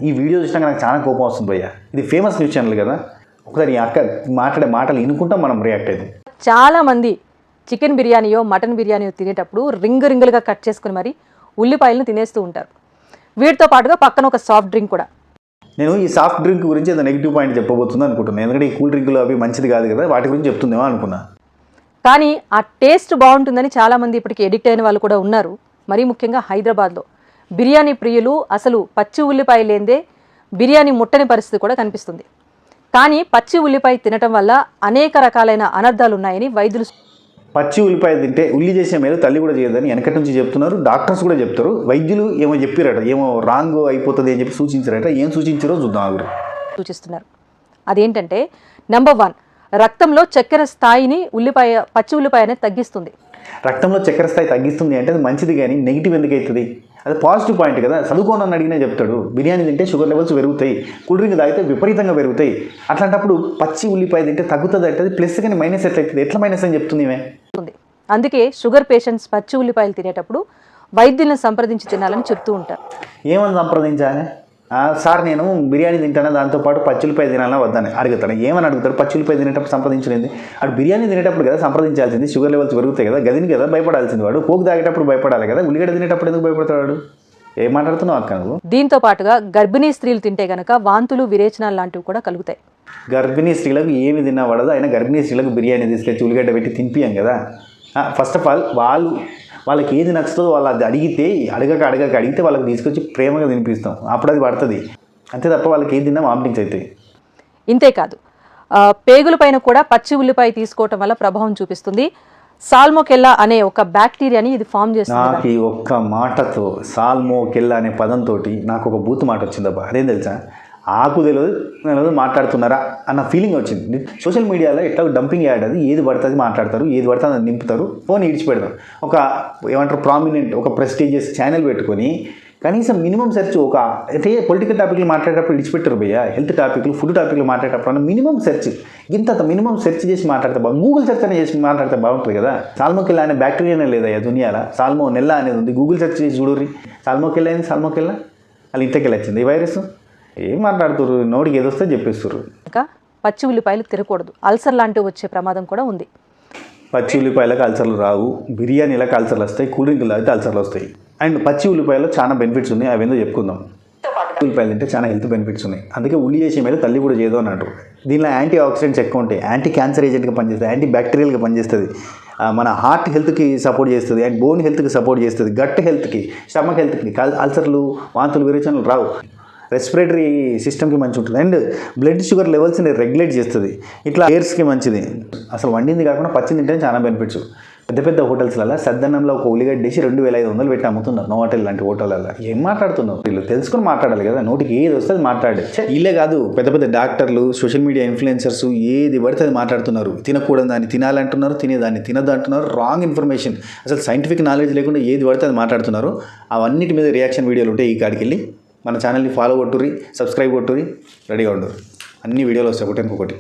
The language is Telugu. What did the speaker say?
ఈ వీడియో చూసినాక నాకు చాలా కోపం వస్తుంది భయ్య. ఇది ఫేమస్ న్యూస్ ఛానల్ కదా, ఒకసారి ఈ అక్క మాట్లాడే మాటలు వినుకుంటాం మనం రియాక్ట్ అయ్యింది. చాలామంది చికెన్ బిర్యానీయో మటన్ బిర్యానీయో తినేటప్పుడు రింగులుగా కట్ చేసుకుని మరి ఉల్లిపాయలను తినేస్తూ ఉంటారు. వీటితో పాటుగా పక్కన ఒక సాఫ్ట్ డ్రింక్ కూడా. నేను ఈ సాఫ్ట్ డ్రింక్ గురించి ఏదో నెగిటివ్ పాయింట్ చెప్పబోతుంది అనుకుంటున్నాను, ఎందుకంటే ఈ కూల్ డ్రింకులు అవి మంచిది కాదు కదా, వాటి గురించి చెప్తుందేమో అనుకున్నా. కానీ ఆ టేస్ట్ బాగుంటుందని చాలామంది ఇప్పటికి ఎడిక్ట్ అయిన వాళ్ళు కూడా ఉన్నారు. మరీ ముఖ్యంగా హైదరాబాద్లో బిర్యానీ ప్రియులు అసలు పచ్చి ఉల్లిపాయ లేదే బిర్యానీ ముట్టని పరిస్థితి కూడా కనిపిస్తుంది. కానీ పచ్చి ఉల్లిపాయ తినటం వల్ల అనేక రకాలైన అనర్థాలు ఉన్నాయని వైద్యులు. పచ్చి ఉల్లిపాయ తింటే ఉల్లి చేసే మేలు తల్లి కూడా చేయదని వెనకటి నుంచి చెప్తున్నారు, డాక్టర్స్ కూడా చెప్తారు. వైద్యులు ఏమో చెప్పారట, ఏమో రాంగ్ అయిపోతుంది అని చెప్పి సూచించారట. ఏం సూచించారో చూద్దాం. ఆగురు సూచిస్తున్నారు. అదేంటంటే నెంబర్ 1, రక్తంలో చక్కెర స్థాయిని పచ్చి ఉల్లిపాయ అనేది తగ్గిస్తుంది. రక్తంలో చక్కెర స్థాయి తగ్గిస్తుంది అంటే అది మంచిది, కానీ నెగిటివ్ ఎందుకు అవుతుంది? అది పాజిటివ్ పాయింట్ కదా. చదువుకోనని అడిగినా చెప్తాడు, బిర్యానీ తింటే షుగర్ లెవెల్స్ పెరుగుతాయి, కూల్ డ్రింక్ తాగితే విపరీతంగా పెరుగుతాయి. అట్లాంటప్పుడు పచ్చి ఉల్లిపాయ తింటే తగ్గుతుంది అంటే అది ప్లస్, కానీ మైనస్ ఎట్లయితుంది? ఎట్లా మైనస్ అని చెప్తుంది ఈమె. అందుకే షుగర్ పేషెంట్స్ పచ్చి ఉల్లిపాయలు తినేటప్పుడు వైద్యులను సంప్రదించి తినాలని చెప్తూ ఉంటారు. ఏమని సంప్రదించాలి? సార్ నేను బిర్యానీ తింటాను, దాంతోపాటు పచ్చి ఉల్లిపాయ తినాలని వద్దని అడుగుతాను. ఏమని అడుగుతాడు? పచ్చి ఉల్లిపాయ తినేటప్పుడు సంప్రదించలేదు. అటు బిర్యానీ తినేటప్పుడు కదా సంప్రదించాల్సింది, షుగర్ లెవెల్స్ పెరుగుతాయి కదా, గదిని కదా భయపడాల్సింది. వాడు పోగు తాగేటప్పుడు భయపడాలి కదా, ఉల్లిగడ్డ తినేటప్పుడు ఎందుకు భయపడతాడు? ఏం మాట్లాడుతున్నావు అక్క నువ్వు? దీంతో పాటుగా గర్భిణీ స్త్రీలు తింటే కనుక వాంతులు విరేచనాలు లాంటివి కూడా కలుగుతాయి. గర్భిణీ స్త్రీలకు ఏమి తిన్నా పడదు, అయినా గర్భిణీ స్త్రీలకు బిర్యానీ తీసుకొచ్చి ఉల్లిగడ్డ పెట్టి తినిపియం కదా. ఫస్ట్ ఆఫ్ ఆల్ వాళ్ళకి ఏది నచ్చుతుందో వాళ్ళు అది అడిగితే వాళ్ళకి తీసుకొచ్చి ప్రేమగా తినిపిస్తాం, అప్పుడు అది పడుతుంది. అంతే తప్ప వాళ్ళకి ఏది తిన్నా వామిటింగ్స్ అవుతాయి. ఇంతేకాదు, పేగుల పైన కూడా పచ్చి ఉల్లిపాయ తీసుకోవటం వల్ల ప్రభావం చూపిస్తుంది. సాల్మోకెల్లా అనే ఒక బ్యాక్టీరియాని ఇది ఫామ్ చేస్తుంది. నాకు ఈ ఒక్క మాటతో సాల్మోకెల్లా అనే పదంతో నాకు ఒక బూత్ మాట వచ్చిందబ్బా. అదేం తెలుసా? ఆకు తెలియదు మాట్లాడుతున్నారా అన్న ఫీలింగ్ వచ్చింది. సోషల్ మీడియాలో ఎట్లా డంపింగ్ యాడ్, అది ఏది పడుతుంది మాట్లాడతారు, ఏది పడుతుంది అది నింపుతారు, ఫోన్ ఇడిచిపెడతారు. ఒక ఏమంటారు ప్రామినెంట్ ఒక ప్రెస్టీజియస్ ఛానల్ పెట్టుకొని కనీసం మినిమం సెర్చ్, ఒక అంటే పొలిటికల్ టాపిక్లు మాట్లాడేటప్పుడు ఇడిచిపెట్టారు భయ్య, హెల్త్ టాపిక్లు ఫుడ్ టాపిక్లు మాట్లాడేటప్పుడు మినిమం సెర్చ్, ఇంత మినిమం సెర్చ్ చేసి మాట్లాడితే గూగుల్ సెర్చ్ అనేది చేసి మాట్లాడితే బాగుంటుంది కదా. సాల్మోకెల్లా అనే బ్యాక్టీరియానే లేదా దునియాలో? సాల్మోనెల్లా అనేది ఉంది, గూగుల్ సెర్చ్ చేసి చూడుర్రి. సాల్మోకెల్లా అయింది, సాల్మోకెల్లా వాళ్ళు ఇంతకెళ్ళి వచ్చింది ఈ వైరస్. ఏం మాట్లాడుతున్నారు? నోటికి ఏదొస్తే చెప్పేస్తారు. ఇంకా పచ్చి ఉల్లిపాయలు తినకూడదు, అల్సర్ లాంటివి వచ్చే ప్రమాదం కూడా ఉంది. పచ్చి ఉల్లిపాయలకు అల్సర్లు రావు, బిర్యానీలకు అల్సర్లు వస్తాయి, కూల్ డ్రింకులు అయితే అల్సర్లు వస్తాయి. అండ్ పచ్చి ఉల్లిపాయలో చాలా బెనిఫిట్స్ ఉన్నాయి, అవి ఏందో చెప్పుకుందాం. ఉల్లిపాయలు తింటే చాలా హెల్త్ బెనిఫిట్స్ ఉన్నాయి, అందుకే ఉల్లి చేసే మీద తల్లి కూడా చేయదు అన్నట్టు. దీనిలో యాంటీ ఆక్సిడెంట్స్ ఎక్కువ ఉంటాయి, యాంటీ క్యాన్సర్ ఏజెంట్గా పనిచేస్తుంది, యాంటీ బ్యాక్టీరియల్గా పనిచేస్తుంది, మన హార్ట్ హెల్త్కి సపోర్ట్ చేస్తుంది, అండ్ బోన్ హెల్త్కి సపోర్ట్ చేస్తుంది, గట్ హెల్త్కి, స్టమక్ హెల్త్కి, అల్సర్లు వాంతులు విరేచనలు రావు, రెస్పిరేటరీ సిస్టమ్కి మంచి ఉంటుంది, అండ్ బ్లడ్ షుగర్ లెవెల్స్ని రెగ్యులేట్ చేస్తుంది, ఇట్లా హెయిర్స్కి మంచిది. అసలు వండింది కాకుండా పచ్చి తింటే చాలా బెనిఫిట్స్. పెద్ద హోటల్స్లలో సద్దన్నంలో ఒక ఉల్లిగడ్డ వేసి 2500 పెట్టి అమ్ముతున్నారు, నోవాటెల్ లాంటి హోటళ్ళల్లో. ఏం మాట్లాడుతున్నారు వీళ్ళు? తెలుసుకొని మాట్లాడాలి కదా, నోటికి ఏది వస్తే అది మాట్లాడే. వీళ్ళే కాదు, పెద్ద డాక్టర్లు, సోషల్ మీడియా ఇన్ఫ్లుయెన్సర్స్ ఏది పడితే అది మాట్లాడుతున్నారు. తినకూడదు దాన్ని తినాలంటున్నారు, తినేదాన్ని తినద్దు అంటున్నారు, రాంగ్ ఇన్ఫర్మేషన్, అసలు సైంటిఫిక్ నాలెడ్జ్ లేకుండా ఏది పడితే అది మాట్లాడుతున్నారు. అవన్నిటి మీద రియాక్షన్ వీడియోలు ఉంటాయి. ఈ కాడికి వెళ్ళి మన ఛానల్ని ఫాలో కొట్టుర్రి, సబ్స్క్రైబ్ కొట్టుర్రి, రెడీగా ఉండరు. అన్ని వీడియోలు వస్తాయి ఒకటి ఇంకొకటి.